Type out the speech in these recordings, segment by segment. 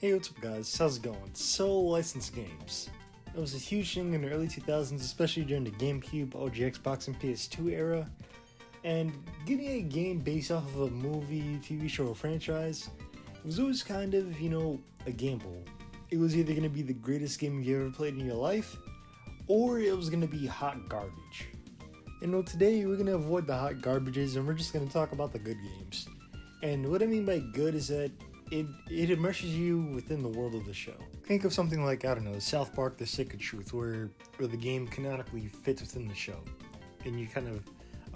Hey, what's up guys, how's it going? So, licensed games. It was a huge thing in the early 2000s, especially during the GameCube, OG Xbox, and PS2 era. And getting a game based off of a movie, TV show, or franchise was always kind of, a gamble. It was either going to be the greatest game you ever played in your life, or it was going to be hot garbage. Today we're going to avoid the hot garbages and we're just going to talk about the good games. And what I mean by good is that it immerses you within the world of the show. Think of something like, South Park: The Stick of Truth, where the game canonically fits within the show, and you kind of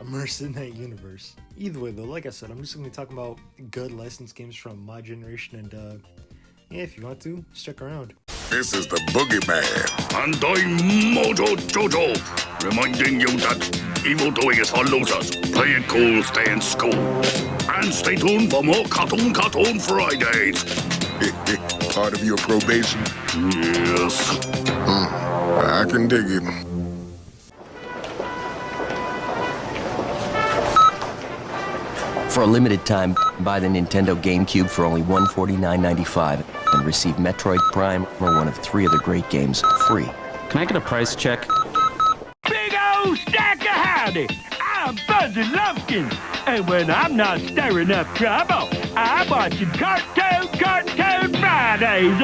immerse in that universe. Either way though, like I said, I'm just going to be talking about good licensed games from my generation, and if you want to, stick around. This is the Boogeyman. And I'm Mojo Jojo, reminding you that evil doing is for losers. Play it cool, stay in school. And stay tuned for more Cartoon Fridays. Part of your probation? Yes. I can dig it. For a limited time, buy the Nintendo GameCube for only $149.95 and receive Metroid Prime or one of 3 other great games free. Can I get a price check? Big old stack of howdy! I'm Fuzzy Lumpkin, and when I'm not stirring up trouble, I'm watching Cartoon Fridays.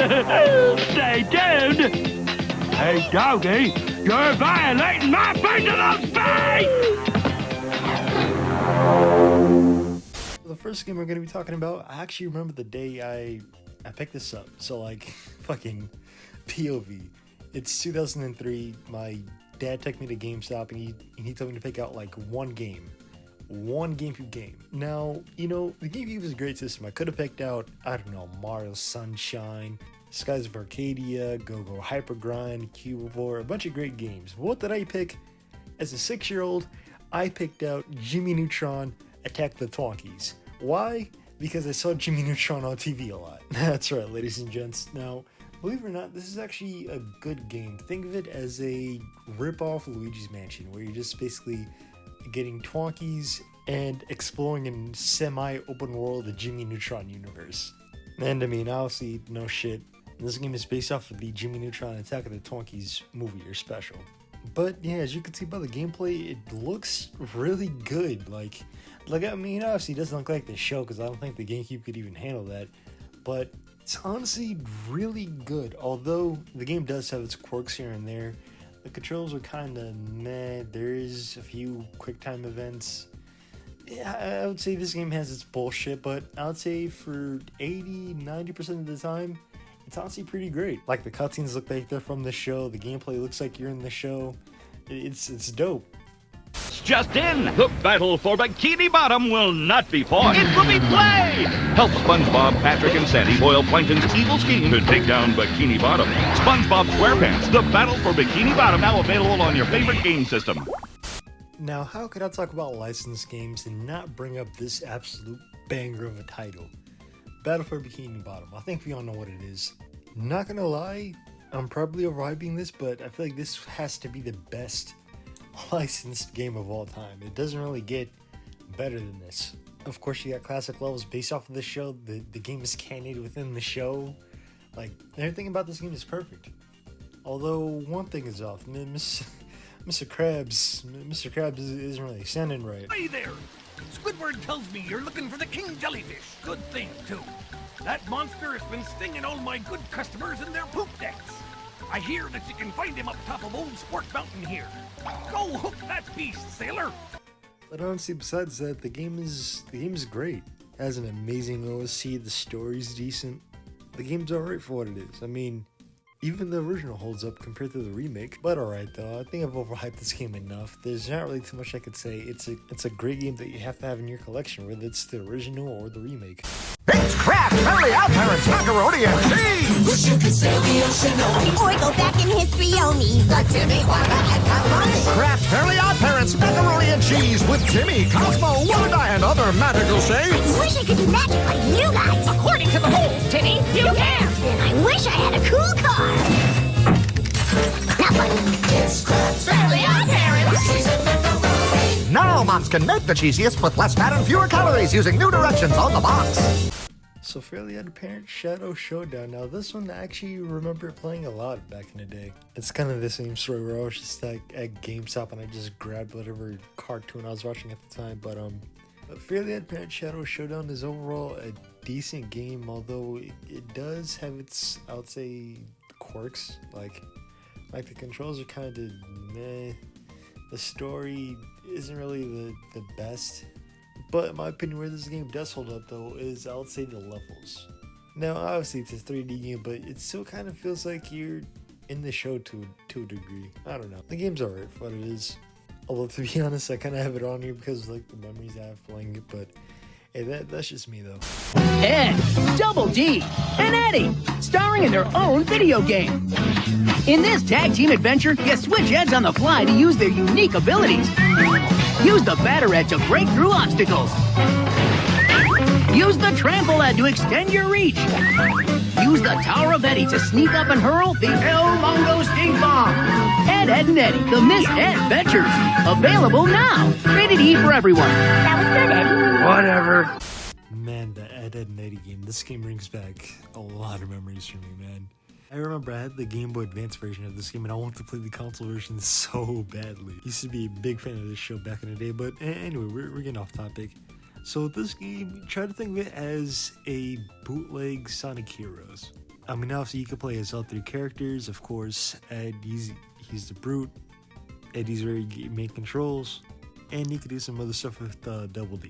Stay tuned. Hey, doggy, you're violating my personal space! The first game we're going to be talking about, I actually remember the day I picked this up. So fucking POV. It's 2003. My dad took me to GameStop and he told me to pick out one GameCube game. Now, the GameCube is a great system. I could have picked out, Mario Sunshine, Skies of Arcadia, Go-Go Hyper Grind, Cubivore, a bunch of great games. What did I pick? As a 6-year-old, I picked out Jimmy Neutron Attack the Twonkies. Why? Because I saw Jimmy Neutron on TV a lot. That's right, ladies and gents. Now, believe it or not, this is actually a good game. Think of it as a rip-off Luigi's Mansion, where you're just basically getting Twonkies and exploring in semi-open world the Jimmy Neutron universe. And obviously, no shit, this game is based off of the Jimmy Neutron Attack of the Twonkies movie or special. But yeah, as you can see by the gameplay, it looks really good. Obviously it doesn't look like the show because I don't think the GameCube could even handle that. But it's honestly really good. Although the game does have its quirks here and there. The controls are kind of meh. There is a few QuickTime events. Yeah, I would say this game has its bullshit, but I would say for 80-90% of the time, it's honestly pretty great. Like, the cutscenes look like they're from the show. The gameplay looks like you're in the show. It's dope. Just in, the battle for Bikini Bottom will not be fought. It will be play! Help SpongeBob, Patrick, and Sandy foil Plankton's evil scheme to take down Bikini Bottom. SpongeBob SquarePants, the battle for Bikini Bottom, now available on your favorite game system. Now, how could I talk about licensed games and not bring up this absolute banger of a title? Battle for Bikini Bottom. I think we all know what it is. Not gonna lie, I'm probably overhyping this, but I feel like this has to be the best licensed game of all time. It doesn't really get better than this. Of course, you got classic levels based off of the show. The game is canon within the show. Everything about this game is perfect. Although one thing is off. Mr. Krabs isn't really sounding right. Hey there! Squidward tells me you're looking for the king jellyfish. Good thing, too. That monster has been stinging all my good customers in their poop decks. I hear that you can find him up top of Old Sport Mountain here. Go hook that beast, sailor! But honestly, besides that, the game is great. It has an amazing OSC, the story's decent. The game's alright for what it is. Even the original holds up compared to the remake. But alright though, I think I've overhyped this game enough. There's not really too much I could say. It's a great game that you have to have in your collection, whether it's the original or the remake. It's Kraft Family Outparents Macaroni and Cheese! Wish you could sail the ocean on me, or go back in history on me. like Timmy, Wanda, and Cosmo. Kraft Family Outparents Macaroni and Cheese with Timmy, Cosmo, Wanda, and other magical shades. I wish I could do magic like you guys. According to the rules, Timmy, you can! Then I wish I had a cool car. Not funny. It's Kraft Family Outparents! She's a macaroni. Now moms can make the cheesiest with less fat and fewer calories using new directions on the box. So Fairly Odd Parents Shadow Showdown. Now this one I actually remember playing a lot back in the day. It's kind of the same story where I was just like at GameStop and I just grabbed whatever cartoon I was watching at the time. But Fairly Odd Parents Shadow Showdown is overall a decent game, although it does have its, I would say, quirks. Like the controls are kind of meh. The story isn't really the best. But in my opinion, where this game does hold up though is, I would say, the levels. Now obviously it's a 3D game, but it still kind of feels like you're in the show to a degree. I don't know. The game's alright for what it is. Although to be honest, I kind of have it on here because like the memories I have playing it. But hey, that's just me though. Ed, Double D, and Eddie, starring in their own video game. In this tag team adventure, you switch heads on the fly to use their unique abilities. Use the Batter Ed to break through obstacles. Use the Trample Ed to extend your reach. Use the Tower of Eddie to sneak up and hurl the El Mongo Stink Bomb. Ed, Ed, and Eddie, the Missed Adventures. Available now. Rated E for everyone. That was good, Eddie. Whatever. Man, the Ed, Ed and Eddie game. This game brings back a lot of memories for me, man. I remember I had the Game Boy Advance version of this game and I wanted to play the console version so badly. Used to be a big fan of this show back in the day, but anyway, we're getting off topic. So this game, try to think of it as a bootleg Sonic Heroes. I mean, obviously you can play as all three characters. Of course, Ed, he's the brute. Eddie's very main controls. And you can do some other stuff with Double D.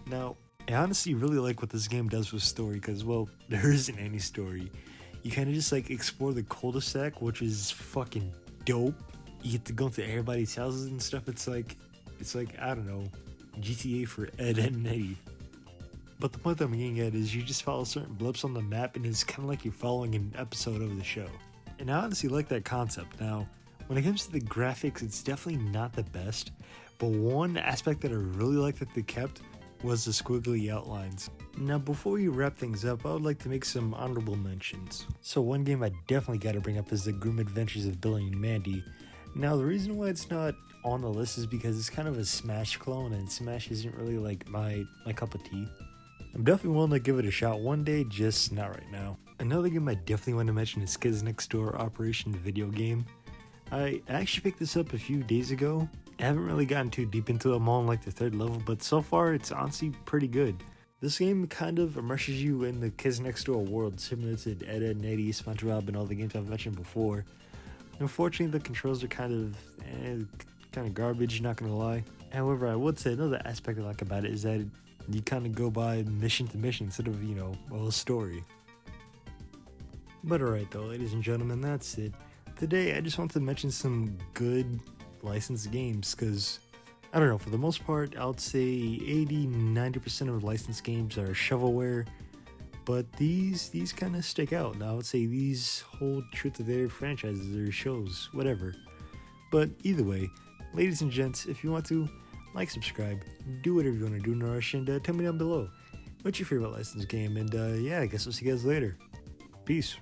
Now, I honestly really like what this game does with story because, well, there isn't any story. You kind of just like explore the cul-de-sac, which is fucking dope. You get to go into everybody's houses and stuff. It's like, I don't know, GTA for Ed, Ed, and Eddie. But the point I'm getting at is you just follow certain blips on the map and it's kind of like you're following an episode of the show. And I honestly like that concept. Now, when it comes to the graphics, it's definitely not the best. But one aspect that I really like that they kept was the squiggly outlines. Now before we wrap things up, I would like to make some honorable mentions. So one game I definitely got to bring up is the Grim Adventures of Billy and Mandy. Now the reason why it's not on the list is because it's kind of a Smash clone and Smash isn't really like my cup of tea. I'm definitely willing to give it a shot one day, just not right now. Another game I definitely want to mention is Kids Next Door Operation video game. I actually picked this up a few days ago. I haven't really gotten too deep into it. I'm on like the 3rd level, but so far it's honestly pretty good. This game kind of immerses you in the Kids Next Door world, similar to Ed, Ed and Eddie, SpongeBob, and all the games I've mentioned before. Unfortunately, the controls are kind of garbage, not gonna lie. However, I would say another aspect I like about it is that you kind of go by mission to mission instead of, you know, a whole story. But alright though, ladies and gentlemen, that's it. Today, I just wanted to mention some good licensed games, because I don't know, for the most part, I would say 80-90% of licensed games are shovelware, but these kind of stick out. Now I would say these hold true to their franchises or shows, whatever. But either way, ladies and gents, if you want to, like, subscribe, do whatever you want to do, Nourish, and tell me down below what's your favorite licensed game, and yeah, I guess I'll see you guys later. Peace.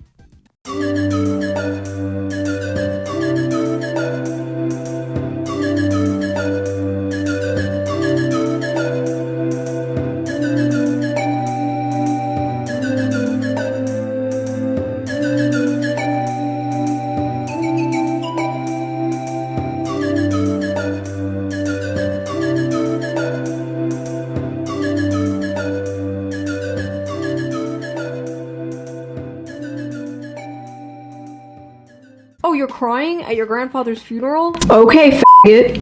Oh, you're crying at your grandfather's funeral? Okay, f*** it.